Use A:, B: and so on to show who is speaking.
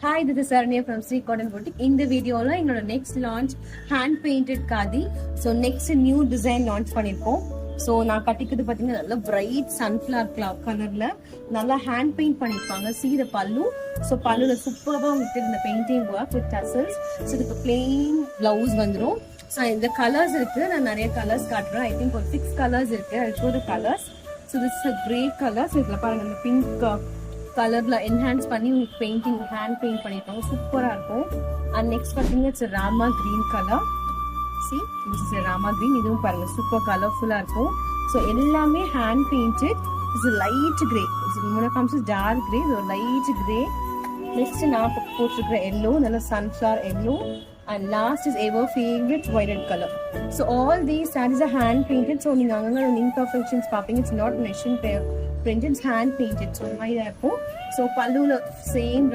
A: Hi, this is Saranya from Sri Cotton Boutique. இந்த வீடியோல என்னோட next launch hand painted khadi. So next new design launch பண்ணியிருக்கோம். So நான் கட்டிக்கிறது பார்த்தீங்கன்னா நல்ல பிரைட் சன்ஃப்ளவர் கலர்ல நல்லா ஹேண்ட் பெயிண்ட் பண்ணியிருப்பாங்க. சீத பல்லு. ஸோ பல்லுல சூப்பராக வந்துட்டு இந்த painting work with tassels. So இதுக்கு பிளெயின் பிளவுஸ் வந்துடும். ஸோ இந்த கலர்ஸ் இருக்கு. நான் நிறைய கலர்ஸ் காட்டுறேன். ஐ திங்க் ஒரு 6 கலர்ஸ் இருக்கு. அது colours. So this is grey colours. இதில் பாருங்க இந்த பிங்க் கலர்ல என்ஹான்ஸ் பண்ணி உங்களுக்கு பெயிண்டிங் ஹேண்ட் பெயிண்ட் பண்ணிருக்காங்க. சூப்பரா இருக்கும். அண்ட் நெக்ஸ்ட் பாத்தீங்கன்னா it's Rama green colour. see this is Rama green. இதுவும் பாருங்க சூப்பர் கலர்ஃபுல்லா இருக்கும். ஸோ எல்லாமே hand painted. It's light grey. முன்ன காமிச்சு டார்க் கிரே. இது ஒரு லைட் கிரே. நெக்ஸ்ட் நான் போட்டிருக்கிற எல்லோ நல்ல sunflower yellow. And last is ever favorite violet color. So all these sarees are hand painted. So நீங்க அங்கங்க imperfections பாப்பீங்க. It's not machine printed, it's hand painted. So இந்த மாதிரி இருக்கும். So பல்லுல சேம்